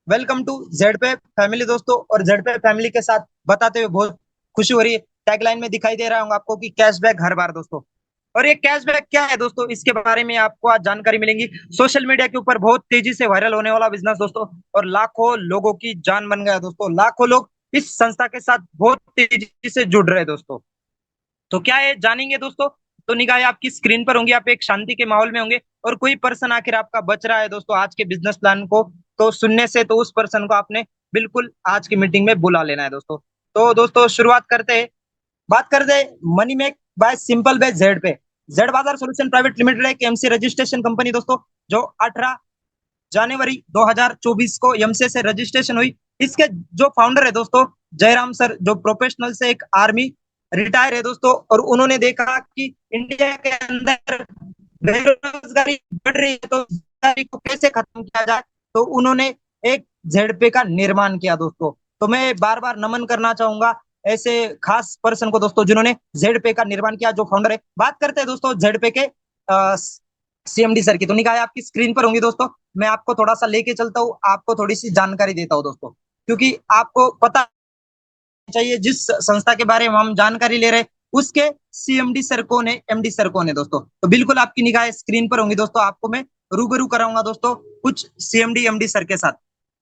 Welcome to जेडपे family दोस्तों। और जेडपे family के साथ बताते हुए बहुत खुशी हो रही है। टैगलाइन में दिखाई दे रहा होगा आपको कि कैशबैक हर बार दोस्तों। और ये कैशबैक क्या है दोस्तों, इसके बारे में आपको आज जानकारी मिलेंगी। सोशल मीडिया के ऊपर बहुत तेजी से वायरल होने वाला बिजनेस दोस्तों, और लाखों लोगों की जान बन गया दोस्तों। लाखों लोग इस संस्था के साथ बहुत तेजी से जुड़ रहे हैं दोस्तों। तो क्या है जानेंगे दोस्तों। तो निगाहें आपकी स्क्रीन पर होंगी, आप एक शांति के माहौल में होंगे, और कोई पर्सन आखिर आपका बच रहा है दोस्तों आज के बिजनेस प्लान को तो सुनने से, तो उस पर्सन को आपने बिल्कुल आज की मीटिंग में बुला लेना है दोस्तों। तो दोस्तों शुरुआत करते हैं। बात करते हैं money make by simple by Z pay. Z Bazaar solution private limited एक एमसी रजिस्ट्रेशन कंपनी दोस्तों, जो 18 जनवरी 2024 को एमसी से रजिस्ट्रेशन हुई। इसके जो फाउंडर है दोस्तों जयराम सर, जो प्रोफेशनल से एक आर्मी रिटायर है दोस्तों, और उन्होंने देखा कि इंडिया के अंदर बेरोजगारी बढ़ रही है, तो बेरोजगारी को कैसे खत्म किया जाए, तो उन्होंने एक जेडपे का निर्माण किया दोस्तों। तो मैं बार बार नमन करना चाहूंगा ऐसे खास पर्सन को दोस्तों, जिन्होंने जेडपे का निर्माण किया, जो फाउंडर है। बात करते हैं दोस्तों जेडपे के सीएमडी सर की। तो निकाय आपकी स्क्रीन पर होंगी दोस्तों। मैं आपको थोड़ा सा लेके चलता हूँ, आपको थोड़ी सी जानकारी देता हूँ दोस्तों, क्योंकि आपको पता चाहिए जिस संस्था के बारे में हम जानकारी ले रहे हैं उसके सीएमडी सर कौन है, एमडी सर कौन है दोस्तों। तो बिल्कुल आपकी निगाहें स्क्रीन पर होंगी दोस्तों, आपको मैं रूबरू कराऊंगा दोस्तों कुछ सीएमडी एमडी सर के साथ।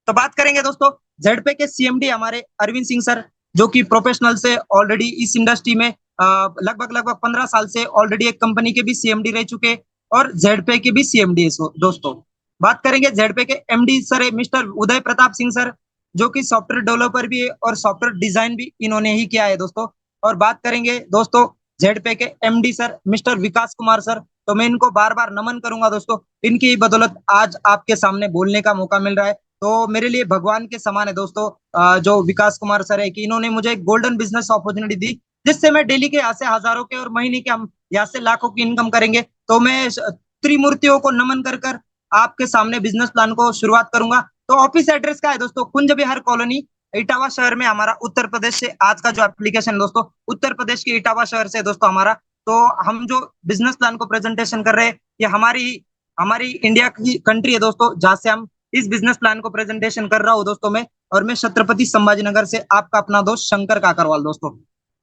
तो बात करेंगे दोस्तों जेडपे के सीएमडी हमारे अरविंद सिंह सर, जो कि प्रोफेशनल से ऑलरेडी इस इंडस्ट्री में लगभग लगभग 15 साल से ऑलरेडी एक कंपनी के भी सीएमडी रह चुके हैं, और जेडपे के भी सीएमडी है दोस्तों। बात करेंगे जेडपे के एमडी सर है मिस्टर उदय प्रताप सिंह सर, जो कि सॉफ्टवेयर डेवलपर भी है और सॉफ्टवेयर डिजाइन भी इन्होंने ही किया है दोस्तों। और बात करेंगे दोस्तों जेडपे के एमडी सर मिस्टर विकास कुमार सर, तो मैं इनको बार बार नमन करूंगा दोस्तों। इनकी बदौलत आज आपके सामने बोलने का मौका मिल रहा है, तो मेरे लिए भगवान के समान है दोस्तों। जो विकास कुमार सर है कि इन्होंने मुझे एक गोल्डन बिजनेस अपॉर्चुनिटी दी, जिससे मैं डेली के यहाँ से हजारों के और महीने के हम यहाँ से लाखों की इनकम करेंगे। तो मैं त्रिमूर्तियों को नमन कर कर आपके सामने बिजनेस प्लान को शुरुआत करूंगा। तो ऑफिस एड्रेस का है दोस्तों कुंज विहार कॉलोनी, इटावा शहर में हमारा। उत्तर प्रदेश से आज का जो एप्लीकेशन दोस्तों उत्तर प्रदेश के इटावा शहर से दोस्तों हमारा। तो हम जो बिजनेस प्लान को प्रेजेंटेशन कर रहे हैं, ये हमारी हमारी इंडिया की कंट्री है दोस्तों, जहां से हम इस बिजनेस प्लान को प्रेजेंटेशन कर रहा हूँ दोस्तों मैं। और मैं छत्रपति संभाजी नगर से आपका अपना दोस्त शंकर काकरवाल दोस्तों।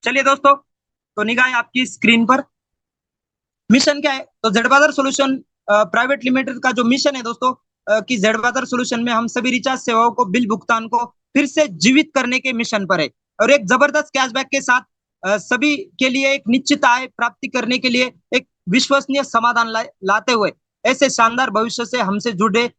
चलिए दोस्तों, तो निगाह आपकी स्क्रीन पर। मिशन क्या है, तो जेडबाजार सोल्यूशन प्राइवेट लिमिटेड का जो मिशन है दोस्तों, कि जेडबाजार सोल्यूशन में हम सभी रिचार्ज सेवाओं को, बिल भुगतान को फिर से जीवित करने के मिशन पर है। और एक जबरदस्त कैशबैक के साथ सभी के लिए एक निश्चित आय प्राप्ति करने के लिए एक विश्वसनीय समाधान लाते हुए ऐसे शानदार भविष्य से हमसे जुड़े,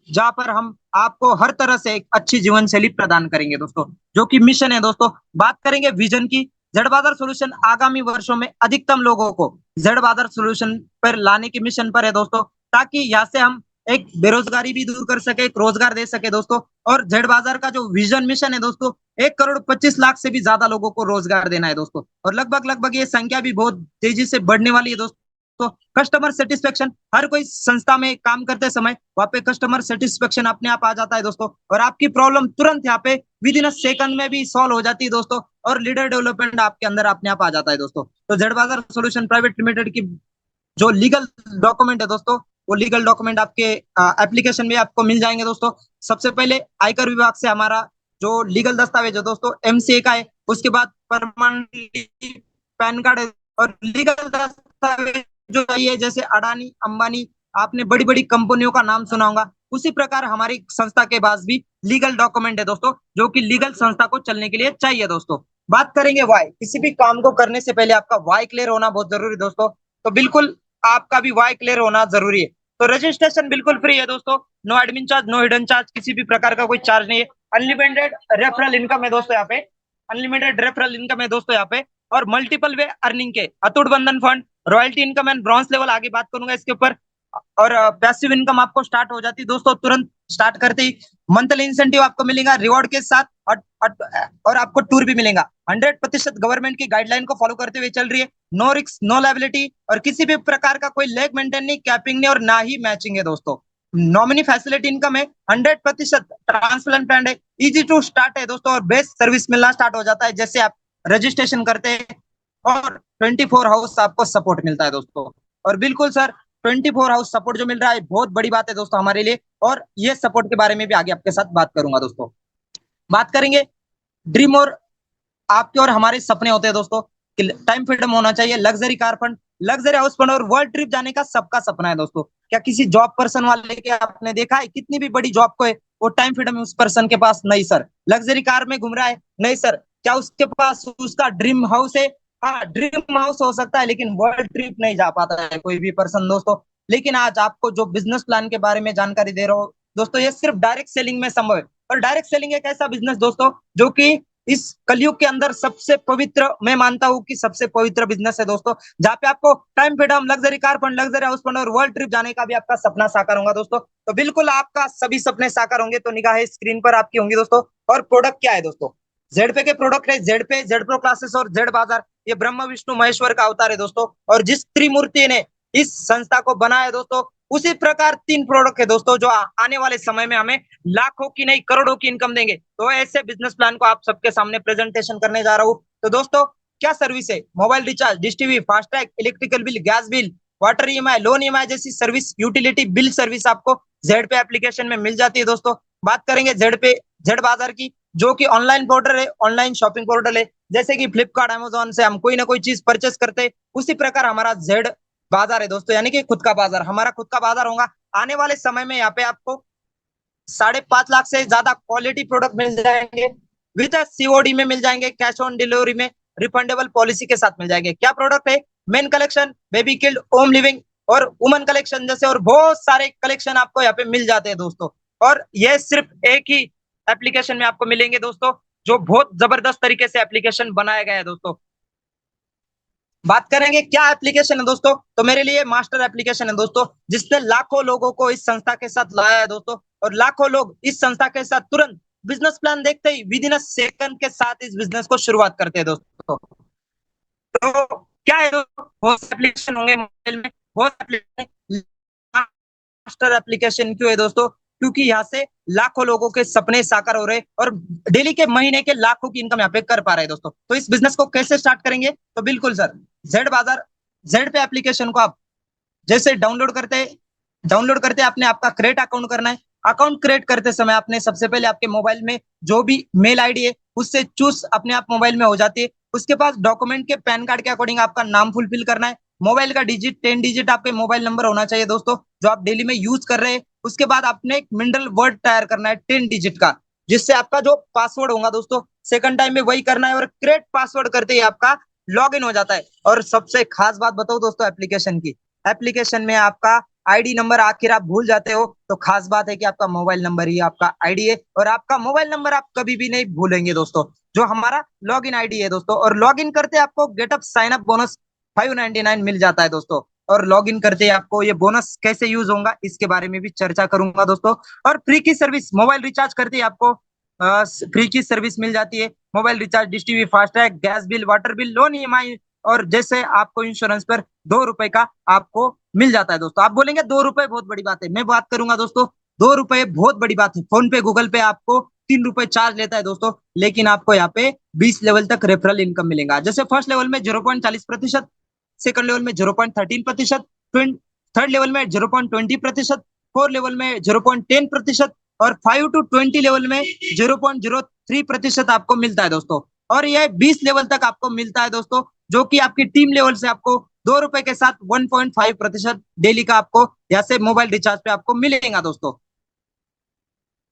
जहां पर हम आपको हर तरह से एक अच्छी जीवन शैली प्रदान करेंगे दोस्तों, जो कि मिशन है दोस्तों। बात करेंगे विजन की। जेड बाजार सोल्यूशन आगामी वर्षों में अधिकतम लोगों को जेड बाजार सोल्यूशन पर लाने के मिशन पर है दोस्तों, ताकि यहाँ से हम एक बेरोजगारी भी दूर कर सके, एक रोजगार दे सके दोस्तों। और जेड बाजार का जो विजन मिशन है दोस्तों, 1 करोड़ 25 लाख से भी ज्यादा लोगों को रोजगार देना है दोस्तों। और लगभग लगभग ये संख्या भी बहुत तेजी से बढ़ने वाली है दोस्तों। तो कस्टमर सेटिस्फेक्शन, हर कोई संस्था में काम करते समय वहां पे कस्टमर सेटिस्फेक्शन अपने आप आ जाता है दोस्तों, और आपकी प्रॉब्लम तुरंत यहाँ पे विद इन अ सेकंड में भी सॉल्व हो जाती है दोस्तों। और लीडर डेवलपमेंट आपके अंदर अपने आप आ जाता है दोस्तों। तो Z Bazaar solution private limited की जो लीगल डॉक्यूमेंट है दोस्तों, वो लीगल डॉक्यूमेंट आपके एप्लीकेशन में आपको मिल जाएंगे दोस्तों। सबसे पहले आयकर विभाग से हमारा जो लीगल दस्तावेज है दोस्तों एमसीए का है, उसके बाद परमानेंट पैन कार्ड है, और लीगल दस्तावेज जो चाहिए जैसे अडानी अंबानी, आपने बड़ी बड़ी कंपनियों का नाम सुना होगा, उसी प्रकार हमारी संस्था के पास भी लीगल डॉक्यूमेंट है दोस्तों, जो कि लीगल संस्था को चलने के लिए चाहिए दोस्तों। बात करेंगे वाई। किसी भी काम को करने से पहले आपका वाई क्लियर होना बहुत जरूरी दोस्तों। तो बिल्कुल आपका भी वाई क्लियर होना जरूरी है। तो रजिस्ट्रेशन बिल्कुल फ्री है दोस्तों, no admin charge, no hidden charge, किसी भी प्रकार का कोई चार्ज नहीं है। अनलिमिटेड रेफरल इनकम है दोस्तों यहाँ पे, अनलिमिटेड रेफरल इनकम है दोस्तों यहाँ पे। और मल्टीपल वे अर्निंग के अतुट बंधन fund, royalty income and bronze level, आगे बात करूंगा इसके ऊपर। और पैसिव इनकम आपको स्टार्ट हो जाती है दोस्तों तुरंत स्टार्ट करते ही। मंथली इंसेंटिव आपको मिलेगा रिवॉर्ड के साथ, और आपको टूर भी मिलेगा। 100% गवर्नमेंट की गाइडलाइन को फॉलो करते हुए चल रही है। नो रिस्क, नो लायबिलिटी, और किसी भी प्रकार का कोई लेग मेंटेन नहीं, कैपिंग नहीं, और ना ही मैचिंग है दोस्तों। नॉमिनी फैसिलिटी इनकम है, 100% ट्रांसपेरेंट प्लान है, इजी टू स्टार्ट है दोस्तों, और बेस्ट सर्विस मिलना स्टार्ट हो जाता है जैसे आप रजिस्ट्रेशन करते हैं। और 24 हाउस आपको सपोर्ट मिलता है दोस्तों। और बिल्कुल सर, 24 आवर सपोर्ट जो मिल रहा है बहुत बड़ी बात है दोस्तों हमारे लिए। और ये सपोर्ट के बारे में भी आगे आपके साथ बात करूंगा दोस्तों। बात करेंगे ड्रीम और आपके और हमारे सपने होते हैं दोस्तों कि टाइम फ्रीडम होना चाहिए, luxury car fund, luxury house fund और वर्ल्ड ट्रिप जाने का सबका सपना है दोस्तों। क्या किसी जॉब पर्सन वाले के आपने देखा है कितनी भी बड़ी जॉब को है वो टाइम फ्रीडम उस पर्सन के पास नहीं सर। लग्जरी कार में घूम रहा है नहीं सर। क्या उसके पास उसका ड्रीम हाउस है? हाँ ड्रीम हाउस हो सकता है लेकिन वर्ल्ड ट्रिप नहीं जा पाता है कोई भी पर्सन दोस्तों। लेकिन आज आपको जो बिजनेस प्लान के बारे में जानकारी दे रहा हूँ दोस्तों ये सिर्फ डायरेक्ट सेलिंग में संभव है। और डायरेक्ट सेलिंग एक ऐसा बिजनेस दोस्तों जो कि इस कलयुग के अंदर सबसे पवित्र, मैं मानता हूं कि सबसे पवित्र बिजनेस है दोस्तों। जहां पे आपको time freedom, luxury car fund, luxury house fund और वर्ल्ड ट्रिप जाने का भी आपका सपना साकार होगा दोस्तों। तो बिल्कुल आपका सभी सपने साकार होंगे तो निगाहें स्क्रीन पर आपकी होंगी दोस्तों। और प्रोडक्ट क्या है दोस्तों? जेडपे के प्रोडक्ट है जेडपे, जेड प्रो क्लासेस और जेड बाजार। ये ब्रह्मा विष्णु महेश्वर का अवतार है दोस्तों। और जिस त्रिमूर्ति ने इस संस्था को बनाया है दोस्तों उसी प्रकार 3 प्रोडक्ट है दोस्तों जो आने वाले समय में हमें लाखों की नहीं करोड़ों की इनकम देंगे। तो ऐसे बिजनेस प्लान को आप सबके सामने प्रेजेंटेशन करने जा रहा हूँ। तो दोस्तों क्या सर्विस है? Mobile recharge, dish TV, FASTag, electrical bill, gas bill, water EMI, loan EMI जैसी सर्विस, यूटिलिटी बिल सर्विस आपको जेड पे एप्लीकेशन में मिल जाती है दोस्तों। बात करेंगे जेड पे, जेड बाजार की, जो कि ऑनलाइन पोर्टल है, ऑनलाइन शॉपिंग पोर्टल है। जैसे कि फ्लिपकार्ट, अमेजोन से हम कोई ना कोई चीज परचेस करते हैं उसी प्रकार हमारा जेड बाजार है दोस्तों, यानी कि खुद का बाजार, हमारा खुद का बाजार होगा। आने वाले समय में यहाँ पे आपको 5.5 लाख से ज्यादा क्वालिटी प्रोडक्ट मिल जाएंगे। विद सीओडी में मिल जाएंगे, कैश ऑन डिलीवरी में, रिफंडेबल पॉलिसी के साथ मिल जाएंगे। क्या प्रोडक्ट है? Main collection, baby killed, home living और वुमन कलेक्शन जैसे और बहुत सारे कलेक्शन आपको यहाँ पे मिल जाते हैं दोस्तों। और ये सिर्फ एक ही एप्लीकेशन में आपको मिलेंगे दोस्तों जो बहुत जबरदस्त तरीके से एप्लीकेशन बनाया गया है दोस्तों। बात करेंगे क्या एप्लीकेशन है दोस्तों, तो मेरे लिए मास्टर एप्लीकेशन है दोस्तों जिसने लाखों लोगों को इस संस्था के साथ लाया है दोस्तों। और लाखों लोग इस संस्था के साथ तुरंत बिजनेस प्लान देखते ही विद इन अ सेकंड के साथ इस बिजनेस को शुरुआत करते हैं दोस्तों। तो क्या है दोस्तों, बहुत एप्लीकेशन होंगे मोबाइल में, बहुत एप्लीकेशन। मास्टर एप्लीकेशन क्यों है दोस्तों? क्योंकि यहाँ से लाखों लोगों के सपने साकार हो रहे हैं और डेली के महीने के लाखों की इनकम यहाँ पे कर पा रहे हैं दोस्तों। तो इस बिजनेस को कैसे स्टार्ट करेंगे? तो बिल्कुल सर, जेड बाजार, जेड पे एप्लीकेशन को आप जैसे डाउनलोड करते आपने आपका क्रिएट अकाउंट करना है। अकाउंट क्रिएट करते समय आपने सबसे पहले आपके मोबाइल में जो भी मेल आईडी है उससे चूज अपने आप मोबाइल में हो जाती है। उसके पास डॉक्यूमेंट के पैन कार्ड के अकॉर्डिंग आपका नाम फुलफिल करना है। मोबाइल का डिजिट 10 डिजिट आपके मोबाइल नंबर होना चाहिए दोस्तों जो आप डेली में यूज कर रहे हैं। उसके बाद आपने एक मिनरल वर्ड तैयार करना है 10 डिजिट का, जिससे आपका जो पासवर्ड होगा दोस्तों सेकंड टाइम में वही करना है और क्रिएट पासवर्ड करते ही आपका लॉग इन हो जाता है। और सबसे खास बात बताओ दोस्तों एप्लीकेशन की, एप्लीकेशन में आपका आईडी नंबर आखिर आप भूल जाते हो तो खास बात है कि आपका मोबाइल नंबर ही आपका आईडी है और आपका मोबाइल नंबर आप कभी भी नहीं भूलेंगे दोस्तों, जो हमारा लॉग इन आईडी है दोस्तों। और लॉग इन करते आपको गेटअप साइन अप बोनस 599 मिल जाता है दोस्तों। और लॉग इन करते आपको ये बोनस कैसे यूज होगा इसके बारे में भी चर्चा करूंगा दोस्तों। और फ्री की सर्विस, मोबाइल रिचार्ज करते ही आपको फ्री की सर्विस मिल जाती है। Mobile recharge, dish TV, FASTag, gas bill, water bill, loan EMI और जैसे आपको इंश्योरेंस पर 2 रुपए का आपको मिल जाता है दोस्तों। आप बोलेंगे 2 रुपए बहुत बड़ी बात है, मैं बात करूंगा दोस्तों 2 रुपए बहुत बड़ी बात है। फोन पे, गूगल पे आपको 3 रुपए चार्ज लेता है दोस्तों, लेकिन आपको यहाँ पे 20 लेवल तक रेफरल इनकम मिलेगा। जैसे फर्स्ट लेवल में 0.40%, सेकंड लेवल में 0.13%, थर्ड लेवल में 0.20%, फोर्थ लेवल में 0.10% और 5 to 20 लेवल में 0.03% आपको मिलता है दोस्तों। और यह 20 लेवल तक आपको मिलता है दोस्तों, जो कि आपकी टीम लेवल से आपको 2 रुपए के साथ 1.5% डेली का आपको यहाँ से मोबाइल रिचार्ज पे आपको मिलेगा दोस्तों।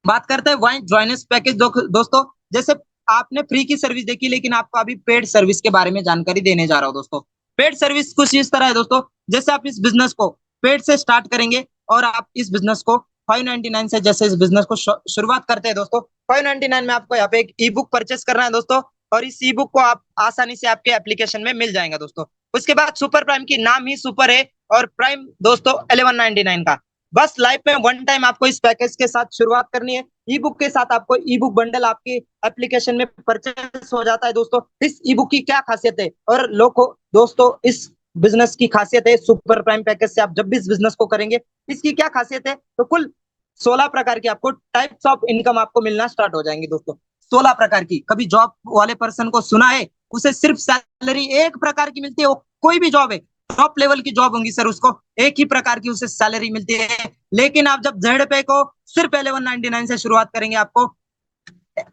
बात करते हैं वाइन ज्वाइनस पैकेज दोस्तों। जैसे आपने फ्री की सर्विस देखी लेकिन आपको अभी पेड सर्विस के बारे में जानकारी देने जा रहा हूँ दोस्तों। पेड सर्विस कुछ इस तरह है दोस्तों, जैसे आप इस बिजनेस को पेड से स्टार्ट करेंगे और आप इस बिजनेस को 599 से जैसे इस बिजनेस को शुरुआत करते हैं दोस्तों, 599 में आपको यहाँ पे एक ई बुक परचेस करना है दोस्तों। और इस ई बुक को आप आसानी से आपके एप्लीकेशन में मिल जाएगा दोस्तों। उसके बाद सुपर प्राइम की, नाम ही सुपर है, और प्राइम दोस्तों 1199 का। बस लाइफ में वन टाइम आपको इस पैकेज के साथ शुरुआत करनी है। ई बुक के साथ आपको ई बुक बंडल आपके एप्लीकेशन में परचेस हो जाता है दोस्तों। इस ई बुक की क्या खासियत है और लोगों दोस्तों इस बिजनेस की खासियत है, सुपर प्राइम पैकेज से आप जब भी इस बिजनेस को करेंगे इसकी क्या खासियत है, तो कुल 16 प्रकार की आपको टाइप्स ऑफ इनकम आपको मिलना स्टार्ट हो जाएंगी दोस्तों। 16 प्रकार की, कभी जॉब वाले पर्सन को सुना है? उसे सिर्फ सैलरी एक प्रकार की मिलती है, वो कोई भी जॉब है, टॉप लेवल की जॉब होंगी सर, उसको एक ही प्रकार की उसे सैलरी मिलती है। लेकिन आप जब जेड पे को सिर्फ 1199 से शुरुआत करेंगे, आपको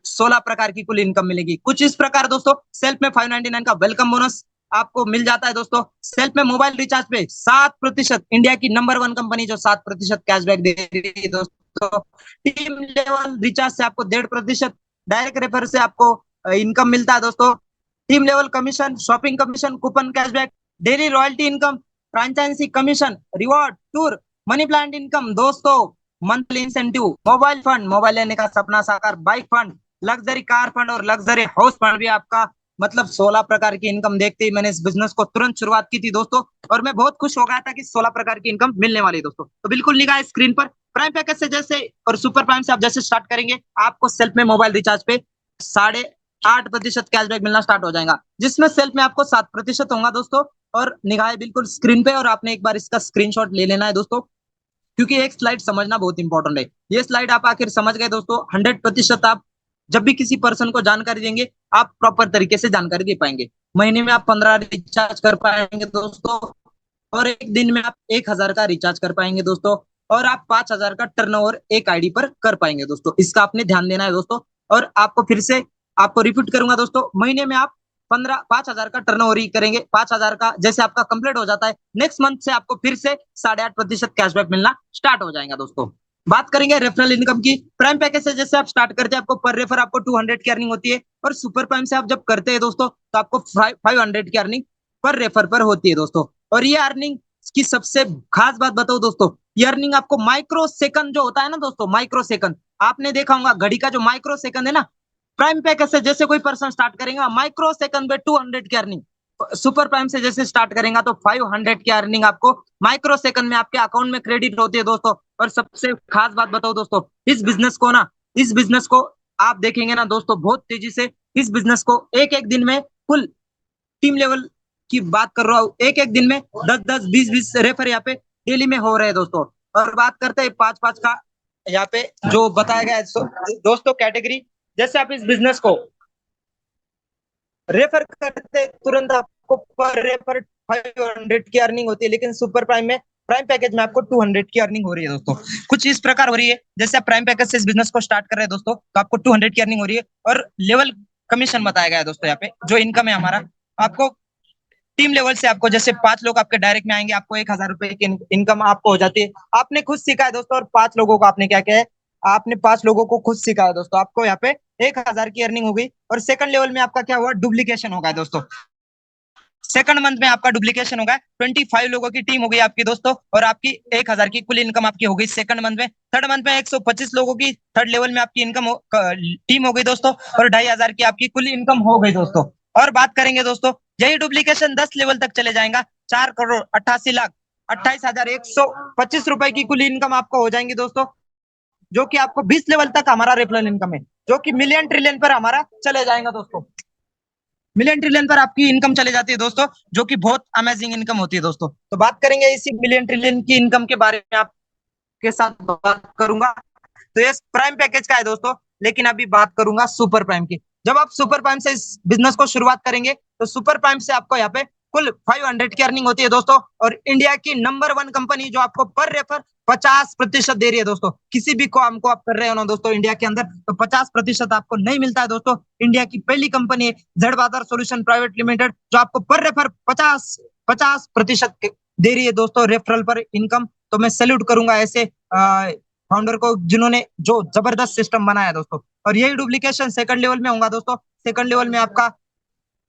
16 प्रकार की कुल इनकम मिलेगी। कुछ इस प्रकार दोस्तों, सेल्फ में 599 का वेलकम बोनस आपको मिल जाता है दोस्तों। सेल्फ में मोबाइल रिचार्ज पे 7%, इंडिया की नंबर 1 कंपनी जो 7% कैशबैक दे रही है दोस्तों। टीम लेवल रिचार्ज से आपको 1.5%, डायरेक्ट रेफर से आपको इनकम मिलता है दोस्तों। Team level commission, shopping commission, coupon cashback, daily royalty income, franchisee commission, reward, tour, money plant income दोस्तों, monthly incentive, mobile fund, mobile लेने का सपना साकार, bike fund, luxury car fund और लग्जरी हाउस फंड भी आपका। मतलब 16 प्रकार की इनकम देखते ही मैंने इस बिजनेस को तुरंत शुरुआत की थी दोस्तों, और मैं बहुत खुश हो गया था कि 16 प्रकार की इनकम मिलने वाली है दोस्तों। तो बिल्कुल निगाह स्क्रीन पर प्राइम पैकेज से जैसे और सुपर प्राइम से आप जैसे स्टार्ट करेंगे, आपको सेल्फ में मोबाइल रिचार्ज पे 8.5% कैशबैक मिलना स्टार्ट हो जाएगा, जिसमें सेल्फ में आपको 7% होगा दोस्तों। और निगाहें बिल्कुल स्क्रीन पे, और आपने एक बार इसका स्क्रीनशॉट ले लेना है दोस्तों, क्योंकि एक स्लाइड समझना बहुत इंपॉर्टेंट है। ये स्लाइड आप आखिर समझ गए दोस्तों, 100% आप जब भी किसी पर्सन को जानकारी देंगे, आप प्रॉपर तरीके से जानकारी दे पाएंगे। महीने में आप 15 रिचार्ज कर पाएंगे दोस्तों, और एक दिन में आप 1,000 का रिचार्ज कर पाएंगे दोस्तों, और आप 5,000 का टर्नओवर एक आईडी पर कर पाएंगे दोस्तों। इसका आपने ध्यान देना है दोस्तों। और आपको फिर से आपको रिपीट करूंगा दोस्तों, महीने में आप 5,000 का टर्नओवर ही करेंगे, 5,000 का जैसे आपका कंप्लीट हो जाता है, नेक्स्ट मंथ से आपको फिर से 8.5% कैशबैक मिलना स्टार्ट हो जाएगा दोस्तों। बात करेंगे रेफरल इनकम की। प्राइम पैकेज से जैसे आप स्टार्ट करते हैं, आपको पर रेफर आपको 200 की अर्निंग होती है, और सुपर प्राइम से आप जब करते हैं दोस्तों, तो आपको 500 की अर्निंग पर रेफर पर होती है दोस्तों। और ये अर्निंग की सबसे खास बात बताओ दोस्तों, ये अर्निंग आपको माइक्रो सेकंड जो होता है ना दोस्तों, माइक्रो सेकंड, आपने देखा होगा घड़ी का जो माइक्रो सेकंड है ना, प्राइम पैकेज से जैसे कोई पर्सन स्टार्ट करेगा, माइक्रो सेकंड में 200 की अर्निंग, सुपर प्राइम से जैसे स्टार्ट करेगा तो 500 की अर्निंग आपको माइक्रो सेकंड में आपके अकाउंट में क्रेडिट होती है दोस्तों। और सबसे खास बात बताओ दोस्तों, इस बिजनेस को आप देखेंगे ना दोस्तों, बहुत तेजी से इस बिजनेस को एक एक दिन में कुल टीम लेवल की बात कर रहा हूँ, एक एक दिन में 10-10 20-20 रेफर यहाँ पे डेली में हो रहे हैं दोस्तों। और बात करते हैं 5-5 का यहाँ पे जो बताया गया है दोस्तों कैटेगरी। जैसे आप इस बिजनेस को रेफर करते तुरंत आपको पर रेफर 500 की अर्निंग होती है, लेकिन सुपर प्राइम में प्राइम पैकेज में आपको 200 की अर्निंग हो रही है दोस्तों। कुछ इस प्रकार हो रही है, जैसे आप प्राइम पैकेज से इस बिजनेस को स्टार्ट कर रहे हैं दोस्तों, तो आपको 200 की अर्निंग हो रही है। और लेवल कमीशन बताया गया है दोस्तों, यहाँ पे जो इनकम है हमारा, आपको टीम लेवल से आपको जैसे 5 लोग आपके डायरेक्ट में आएंगे, आपको 1,000 रुपए की इनकम आपको हो जाती है। आपने खुद सीखा है दोस्तों, और 5 लोगों को आपने क्या किया है, आपने 5 लोगों को खुद सीखा है दोस्तों, आपको यहाँ पे 1,000 की अर्निंग हो गई। और सेकंड लेवल में आपका क्या हुआ, डुप्लीकेशन होगा दोस्तों। सेकंड मंथ में आपका डुप्लीकेशन होगा, 25 लोगों की टीम हो गई आपकी दोस्तों, और आपकी 1,000 की कुल इनकम आपकी हो गई सेकंड मंथ में। थर्ड मंथ में 125 लोगों की थर्ड लेवल में आपकी इनकम टीम हो गई दोस्तों, और 2,500 की आपकी कुल इनकम हो गई दोस्तों। और बात करेंगे दोस्तों, यही डुप्लीकेशन 10 लेवल तक चले जाएगा, 4,88,28,125 रुपए की कुल इनकम आपको हो जाएंगी दोस्तों, जो कि आपको 20 लेवल तक हमारा रेफरल इनकम है, जो कि मिलियन ट्रिलियन पर हमारा चले जाएगा दोस्तों। मिलियन ट्रिलियन पर आपकी इनकम चले जाती है दोस्तों, जो कि बहुत अमेजिंग इनकम होती है दोस्तों। तो बात करेंगे इसी मिलियन ट्रिलियन की इनकम के बारे में आपके साथ बात करूंगा। तो ये प्राइम पैकेज का है दोस्तों, लेकिन अभी बात करूंगा सुपर प्राइम की। जब आप सुपर प्राइम से इस बिजनेस को शुरुआत करेंगे, तो सुपर प्राइम से आपको यहाँ पे कुल 500 की अर्निंग होती है दोस्तों, और इंडिया की नंबर 1 कंपनी जो आपको पर रेफर 50% दे रही है दोस्तों। किसी भी काम को आप कर रहे हो ना दोस्तों इंडिया के अंदर, तो 50% आपको नहीं मिलता है दोस्तों। इंडिया की पहली कंपनी है जेड बादर सोल्यूशन प्राइवेट लिमिटेड, जो आपको पर रेफर 50% दे रही है दोस्तों रेफरल पर इनकम। तो मैं सैल्यूट करूंगा ऐसे फाउंडर को, जिन्होंने जो जबरदस्त सिस्टम बनाया दोस्तों। और यही डुप्लीकेशन सेकंड लेवल में होगा दोस्तों। सेकंड लेवल में आपका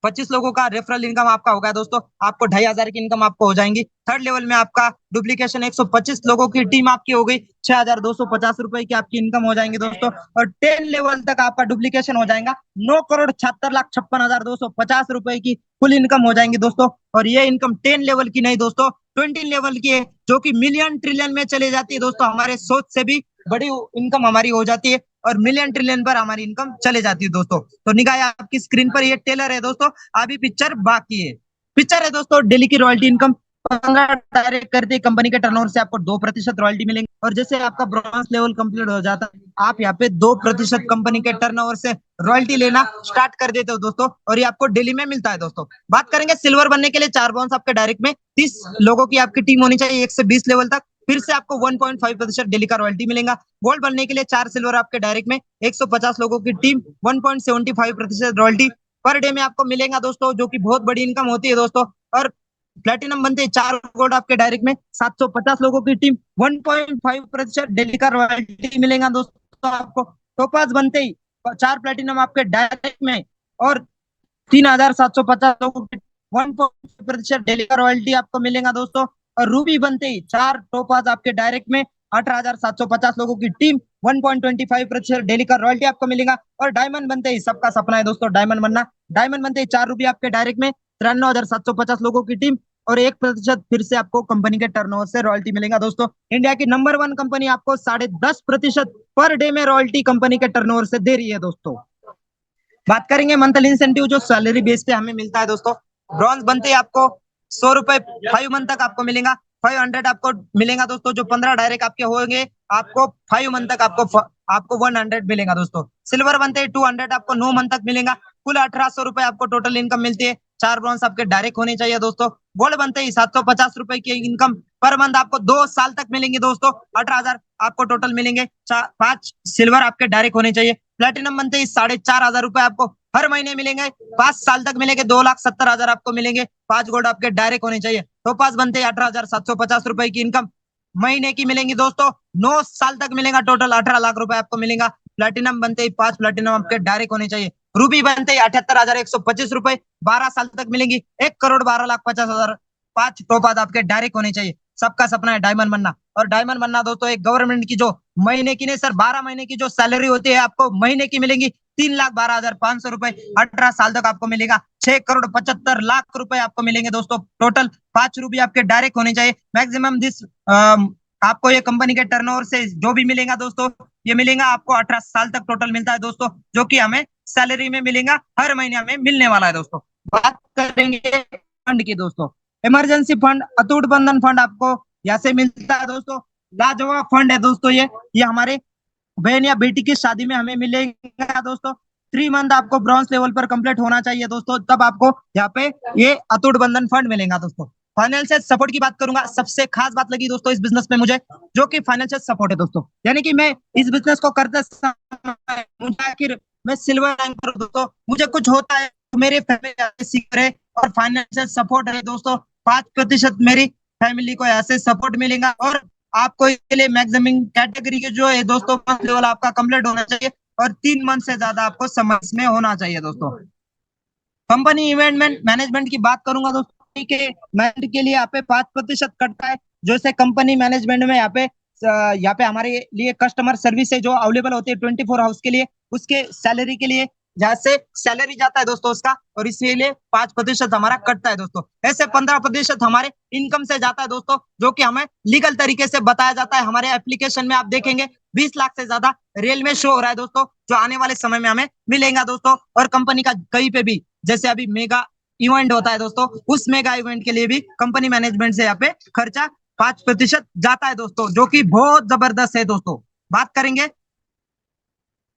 25 लोगों का रेफरल इनकम आपका होगा दोस्तों, आपको 2,500 की इनकम आपको हो जाएंगी। थर्ड लेवल में आपका डुप्लीकेशन 125 लोगों की टीम आपकी हो गई, 6,250 रुपए की आपकी इनकम हो जाएंगी दोस्तों। और 10 लेवल तक आपका डुप्लीकेशन हो जाएगा, 9,76,56,250 रुपए की कुल इनकम हो जाएंगी दोस्तों। और ये इनकम 10 लेवल की नहीं दोस्तों, 20 लेवल की है, जो कि मिलियन ट्रिलियन में चले जाती है दोस्तों। हमारे सोच से भी बड़ी इनकम हमारी हो जाती है, और मिलियन ट्रिलियन पर हमारी इनकम चले जाती है दोस्तों। तो निगाह आपकी स्क्रीन पर ये टेलर है दोस्तों, अभी पिक्चर बाकी है। पिक्चर है दोस्तों, डेली की रॉयल्टी इनकम पंद्रह डायरेक्ट करते ही कंपनी के टर्नओवर से आपको 2% रॉयल्टी मिलेंगे। और जैसे आपका ब्रॉन्ज लेवल कंप्लीट हो जाता है, आप यहाँ पे 2% कंपनी के टर्नओवर से रॉयल्टी लेना स्टार्ट कर देते हो दोस्तों, और ये आपको डेली में मिलता है दोस्तों। बात करेंगे सिल्वर बनने के लिए, 4 ब्रॉन्ज आपके डायरेक्ट में 30 लोगों की आपकी टीम होनी चाहिए 1 से 20 लेवल तक, फिर से आपको 1.5% डेली का रॉयल्टी मिलेगा। गोल्ड बनने के लिए 4 सिल्वर आपके डायरेक्ट में 150 लोगों की टीम, 1.75% रॉयल्टी पर डे में आपको मिलेगा दोस्तों, जो कि बहुत बड़ी इनकम होती है दोस्तों। और प्लेटिनम बनते हैं 4 गोल्ड आपके डायरेक्ट में 750 लोगों की टीम, 1.5% डेली का रॉयल्टी मिलेगा दोस्तों आपको। टोपाज बनते ही 4 प्लेटिनम आपके डायरेक्ट में और 3,750 लोगों की 1% डेली का रॉयल्टी आपको मिलेगा दोस्तों। और रूबी बनते ही 4 टोपाज आपके डायरेक्ट में 18,750 लोगों की टीम, 1.25% डेली का रॉयल्टी आपको मिलेगा। और डायमंड बनते ही, सबका सपना है दोस्तों डायमंड बनना, डायमंड बनते ही 4 रूबी आपके डायरेक्ट में 93,750 लोगों की टीम, और 1% फिर से आपको कंपनी के टर्नओवर से रॉयल्टी मिलेगा दोस्तों। इंडिया की नंबर 1 कंपनी आपको 10.5% पर डे में रॉयल्टी कंपनी के टर्नओवर से दे रही है दोस्तों। बात करेंगे मंथली इंसेंटिव जो सैलरी बेस पे हमें मिलता है दोस्तों। ब्रॉन्ज बनते ही आपको 100 रुपए 5 मंथ तक आपको मिलेगा, 500 आपको मिलेगा दोस्तों। जो 15 डायरेक्ट आपके होंगे, आपको 5 मंथ तक आपको 100 मिलेगा दोस्तों। सिल्वर बनते ही 200 आपको 9 मंथ तक मिलेगा, कुल 1,800 रुपए आपको टोटल इनकम मिलती है। 4 ब्रॉन्ज आपके डायरेक्ट होने चाहिए दोस्तों। गोल्ड बनते ही 750 रुपए की इनकम पर मंथ आपको 2 साल तक मिलेंगे दोस्तों, 18,000 आपको टोटल मिलेंगे। 5 सिल्वर आपके डायरेक्ट होने चाहिए। प्लेटिनम बनते ही 4,500 रुपए आपको हर महीने मिलेंगे, 5 साल तक मिलेंगे, 2,70,000 आपको मिलेंगे। 5 गोल्ड आपके डायरेक्ट होने चाहिए। टोपाज बनते ही 18,750 रुपए की इनकम महीने की मिलेंगी दोस्तों, 9 साल तक मिलेगा, टोटल 18 लाख रुपए आपको मिलेगा। प्लेटिनम बनते ही 5 प्लेटिनम आपके डायरेक्ट होने चाहिए। रूबी बनते ही 78,125 रुपए 12 साल तक मिलेंगी, 1,12,50,000। 5 टोपाज आपके डायरेक्ट होने चाहिए। सबका सपना है डायमंड बनना, और डायमंड बनना दोस्तों एक गवर्नमेंट की जो महीने की नहीं सर 12 महीने की जो सैलरी होती है आपको महीने की मिलेगी 3,12,500 रुपए, 18 साल तक आपको मिलेगा 6,75,00,000 रुपए आपको मिलेंगे दोस्तों टोटल। 5 रूपये आपके डायरेक्ट होने चाहिए मैक्सिमम दिस। आपको ये कंपनी के टर्नओवर से जो भी मिलेगा दोस्तों, ये मिलेगा आपको 18 साल तक टोटल मिलता है दोस्तों, जो कि हमें सैलरी में मिलेगा, हर महीने हमें मिलने वाला है दोस्तों। बात करेंगे फंड की दोस्तों, इमरजेंसी फंड, अटूट बंधन फंड आपको यहाँ से मिलता है दोस्तों। लाजवाब फंड है दोस्तों ये हमारे बहन या बेटी की शादी में हमें मिलेगा दोस्तों। 3 मंथ आपको ब्रॉन्ज लेवल पर कंप्लीट होना चाहिए दोस्तों, तब आपको यहाँ पे ये अटूट बंधन फंड मिलेगा दोस्तों। फाइनेंशियल सपोर्ट की बात करूंगा, सबसे खास बात लगी दोस्तों इस बिजनेस में मुझे, जो कि फाइनेंशियल सपोर्ट है दोस्तों। यानी कि मैं इस बिजनेस को करते समय मुझे आखिर मैं सिल्वर रैंक पर हूं दोस्तों, मुझे कुछ होता है तो मेरे फैमिली सीख रहे और फाइनेंशियल सपोर्ट है दोस्तों। 5% मेरी फैमिली को ऐसे सपोर्ट मिलेगा। और आपको इसके लिए मैक्सिमम कैटेगरी के जो है दोस्तों मंथ लेवल आपका कंप्लीट होना चाहिए, और 3 मंथ से ज्यादा आपको समय में होना चाहिए दोस्तों। कंपनी इवेंट मैनेजमेंट की बात करूंगा दोस्तों, के मैनेजमेंट के लिए यहाँ पे 5% कटता है। जैसे कंपनी मैनेजमेंट में यहाँ पे हमारे लिए कस्टमर सर्विस है जो अवेलेबल होती है 24 आवर्स के लिए, उसके सैलरी के लिए जहाँ से सैलरी जाता है दोस्तों उसका, और इसीलिए 5% हमारा कटता है दोस्तों। ऐसे 15% हमारे इनकम से जाता है दोस्तों, जो कि हमें लीगल तरीके से बताया जाता है। हमारे एप्लीकेशन में आप देखेंगे 20 लाख से ज्यादा रेल में शो हो रहा है दोस्तों, जो आने वाले समय में हमें मिलेगा दोस्तों। और कंपनी का कहीं पे भी जैसे अभी मेगा इवेंट होता है दोस्तों, उस मेगा इवेंट के लिए भी कंपनी मैनेजमेंट से यहाँ पे खर्चा 5% जाता है दोस्तों, जो कि बहुत जबरदस्त है दोस्तों। बात करेंगे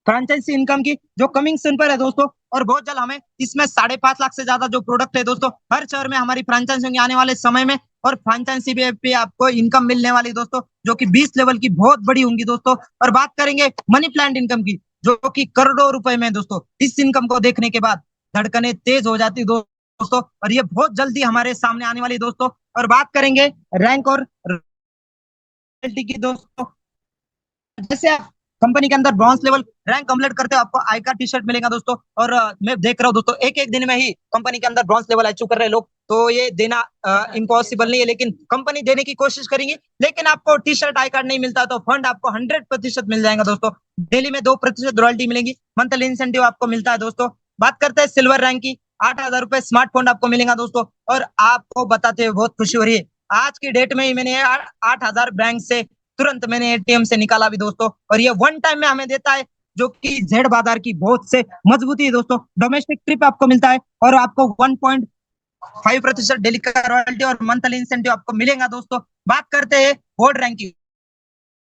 फ्रेंचाइजी इनकम की, जो कमिंग सून पर है दोस्तों, और बहुत जल्द हमें इसमें 5.5 लाख से ज्यादा जो प्रोडक्ट है दोस्तों, हर शहर में हमारी फ्रेंचाइजी होंगी आने वाले समय में। और फ्रेंचाइजी पे आपको इनकम मिलने वाली दोस्तों, जो कि 20 लेवल की बहुत बड़ी होंगी दोस्तों। और बात करेंगे मनी प्लांट इनकम की, जो कि करोड़ों रुपए में दोस्तों। इस इनकम को देखने के बाद धड़कने तेज हो जाती दोस्तों, और ये बहुत जल्दी हमारे सामने आने वाली दोस्तों। और बात करेंगे रैंक और रॉयल्टी की दोस्तों, जैसे आप कंपनी के अंदर ब्रॉन्ज लेवल रैंक कंप्लीट करते हो, आपको आई कार्ड टी शर्ट मिलेगा दोस्तों। और मैं देख रहा हूँ दोस्तों एक एक दिन में ही कंपनी के अंदर ब्रॉन्ज लेवल अचीव कर रहे हैं लोग, तो ये देना इम्पॉसिबल नहीं है, लेकिन कंपनी देने की कोशिश करेंगी। लेकिन आपको टी शर्ट आई कार्ड नहीं मिलता तो फंड आपको 100% मिल जाएगा दोस्तों। डेली में 2% रॉयल्टी मिलेगी, मंथली इंसेंटिव आपको मिलता है दोस्तों। बात करते हैं सिल्वर रैंक की, 8,000 रुपए स्मार्टफोन आपको मिलेगा दोस्तों। और आपको बताते हुए बहुत खुशी हो रही है, आज की डेट में ही मैंने 8,000 बैंक से तुरंत मैंने एटीएम से निकाला भी दोस्तों, और ये वन टाइम में हमें देता है, जो कि जेड बाजार की बहुत से मजबूती है दोस्तों। डोमेस्टिक ट्रिप आपको मिलता है, और आपको 5% डेली का रॉयल्टी और मंथली इंसेंटिव आपको मिलेगा दोस्तों। बात करते हैं गोल्ड रैंक की।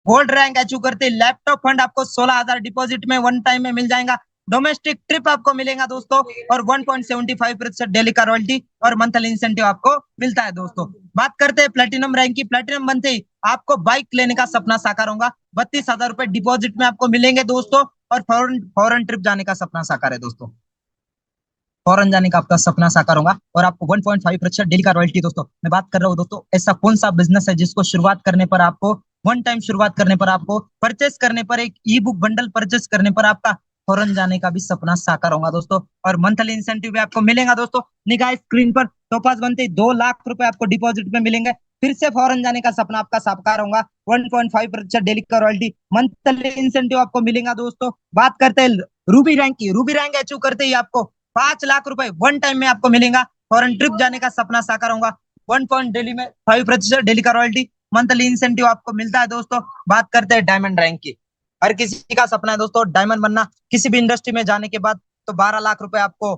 गोल्ड रैंक अचीव करते लैपटॉप फंड आपको 16,000 डिपॉजिट में वन टाइम में मिल जाएगा। डोमेस्टिक ट्रिप आपको मिलेगा दोस्तों, और 1.75% डेली का रॉयल्टी और मंथली इंसेंटिव आपको मिलता है दोस्तों। बात करते हैं प्लेटिनम रैंक की। प्लेटिनम बनते ही आपको बाइक लेने का सपना साकार होगा। 32,000 रुपए डिपॉजिट में आपको मिलेंगे दोस्तों, और फॉरन फॉरन ट्रिप जाने का सपना साकार है दोस्तों। फॉरन जाने का आपका सपना साकार होगा, और आपको 1.5% डेली का रॉयल्टी। दोस्तों मैं बात कर रहा हूँ दोस्तों, ऐसा कौन सा बिजनेस है जिसको शुरुआत करने पर आपको वन टाइम शुरुआत करने पर आपको परचेस करने पर एक ई बुक बंडल परचेस करने पर आपका फॉरन जाने का भी सपना साकार होगा दोस्तों, और मंथली इंसेंटिव भी आपको मिलेगा दोस्तों। निगाह स्क्रीन पर टोपास बनते ही 2 लाख रुपए आपको डिपॉजिट में मिलेंगे। फिर से फॉरन जाने का सपना आपका साकार होगा। 1.5% डेली का रॉयल्टी, मंथली इंसेंटिव आपको मिलेगा दोस्तों। बात करते हैं रूबी रैंक की। रूबी रैंक अचीव करते ही आपको 5 लाख रुपए वन टाइम में आपको मिलेगा। फॉरेन ट्रिप जाने का सपना साकार होगा। 1.5% डेली का रॉयल्टी, मंथली इंसेंटिव आपको मिलता है दोस्तों। बात करते हैं डायमंड रैंक की। हर किसी का सपना है दोस्तों डायमंड बनना। किसी भी इंडस्ट्री में जाने के बाद तो 12 लाख रुपए आपको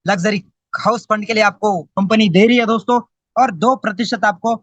लग्जरी हाउस फंड के लिए आपको कंपनी दे रही है दोस्तों, और 2% आपको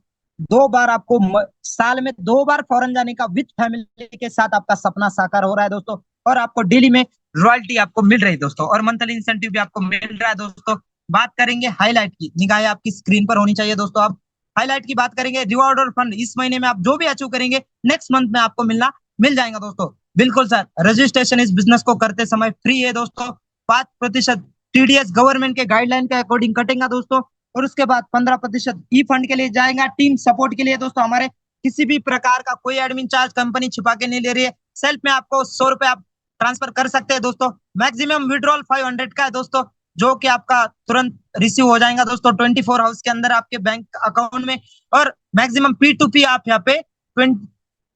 2 बार आपको साल में 2 बार फॉरेन जाने का विद फैमिली के साथ आपका सपना साकार हो रहा है दोस्तों। और आपको डेली में रॉयल्टी आपको मिल रही है दोस्तों, और मंथली इंसेंटिव भी आपको मिल रहा है दोस्तों। बात करेंगे हाईलाइट की। निगाहें आपकी स्क्रीन पर होनी चाहिए दोस्तों। आप हाईलाइट की बात करेंगे। रिवॉर्ड और फंड इस महीने में आप जो भी अचीव करेंगे नेक्स्ट मंथ में आपको मिल जाएगा दोस्तों। बिल्कुल सर, रजिस्ट्रेशन इस बिजनेस को करते समय फ्री है दोस्तों। 5% टीडीएस गवर्नमेंट के गाइडलाइन के अकॉर्डिंग कटेगा दोस्तों, और उसके बाद 15% ई फंड के लिए जाएगा, टीम सपोर्ट के लिए दोस्तों। हमारे किसी भी प्रकार का कोई एडमिन चार्ज कंपनी छिपा के नहीं ले रही है। सेल्फ में आपको 100 रुपए आप ट्रांसफर कर सकते हैं दोस्तों। मैक्सिमम विड्रॉल 500 का है दोस्तों, जो कि आपका तुरंत रिसीव हो जाएगा दोस्तों 24 आवर्स के अंदर आपके बैंक अकाउंट में। और मैक्सिमम P2P आप यहाँ पे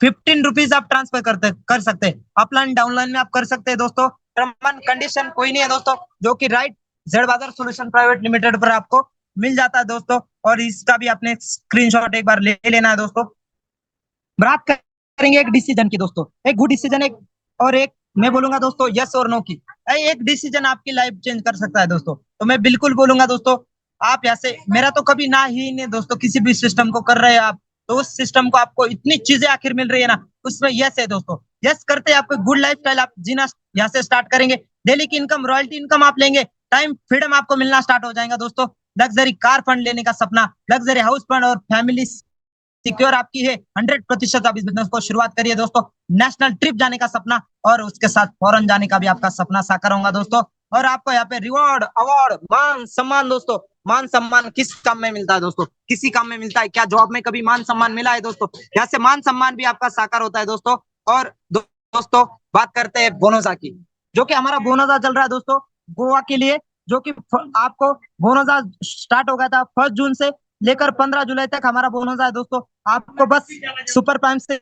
15 रुपीज आप ट्रांसफर कर सकते हैं। अपलाइन डाउनलाइन में आप कर सकते हैं दोस्तों। टर्म एंड कंडीशन कोई नहीं है दोस्तों, जो कि right Z Bazaar solution private limited पर आपको मिल जाता है दोस्तों। और इसका भी आपने स्क्रीनशॉट एक बार ले लेना है दोस्तों। बात करेंगे एक डिसीजन की दोस्तों। एक गुड डिसीजन, एक और एक मैं बोलूंगा दोस्तों यस और नो की। एक डिसीजन आपकी लाइफ चेंज कर सकता है दोस्तों, तो मैं बिल्कुल बोलूंगा दोस्तों आप ऐसे मेरा तो कभी ना ही नहीं दोस्तों। किसी भी सिस्टम को कर रहे हैं आप, तो उस सिस्टम को आपको इतनी चीजें आखिर मिल रही है ना, उसमें यस है दोस्तों। यस करते हैं आपको गुड लाइफ स्टाइल आप जीना यहाँ से स्टार्ट करेंगे। डेली की इनकम, रॉयल्टी इनकम आप लेंगे। टाइम फ्रीडम आपको मिलना स्टार्ट हो जाएगा दोस्तों। लग्जरी कार फंड लेने का सपना, लग्जरी हाउस फंड और फैमिली सिक्योर आपकी है। 100% आप इस बिजनेस को शुरुआत करिए दोस्तों। नेशनल ट्रिप जाने का सपना और उसके साथ फॉरेन जाने का भी आपका सपना साकार होगा दोस्तों। और आपको यहाँ पे रिवॉर्ड, अवार्ड, मान सम्मान दोस्तों। मान सम्मान किस काम में मिलता है दोस्तों? किसी काम में मिलता है क्या? जॉब में कभी मान सम्मान मिला है दोस्तों? यहाँ से मान सम्मान भी आपका साकार होता है दोस्तों। और दोस्तों बात करते हैं बोनोसा की, जो कि हमारा बोनोसा चल रहा है दोस्तों गोवा के लिए। जो कि आपको बोनोसा स्टार्ट हो गया था 1 जून से लेकर 15 जुलाई तक हमारा बोनस है दोस्तों। आपको बस सुपर प्राइम से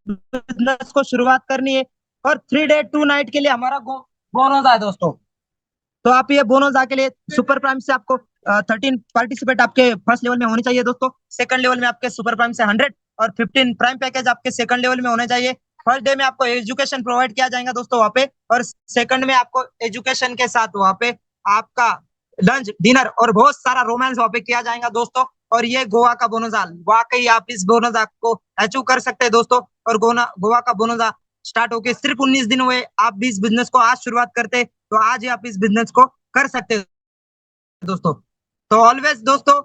बिजनेस को शुरुआत करनी है, और 3 डे 2 नाइट के लिए हमारा बोनस है दोस्तों। तो आप ये बोनस आके लिए सुपर प्राइम से आपको 13 पार्टिसिपेट आपके फर्स्ट लेवल में होनी चाहिए दोस्तों। सेकंड लेवल में आपके सुपर प्राइम से 100 और 15 प्राइम पैकेज आपके सेकंड लेवल में होने चाहिए। फर्स्ट डे में आपको एजुकेशन प्रोवाइड किया जाएगा दोस्तों वहाँ पे, और सेकंड में आपको एजुकेशन के साथ वहाँ पे आपका लंच डिनर और बहुत सारा रोमांस वहाँ पे किया जाएगा दोस्तों। और ये गोवा का बोनोसा, वाकई आप इस बोनोसा को अचीव कर सकते हैं दोस्तों। और गोवा का बोनोसा स्टार्ट होके सिर्फ 19 दिन हुए। आप भी इस बिजनेस को आज शुरुआत करते तो आज ही आप इस बिजनेस को कर सकते हैं दोस्तों। तो ऑलवेज दोस्तों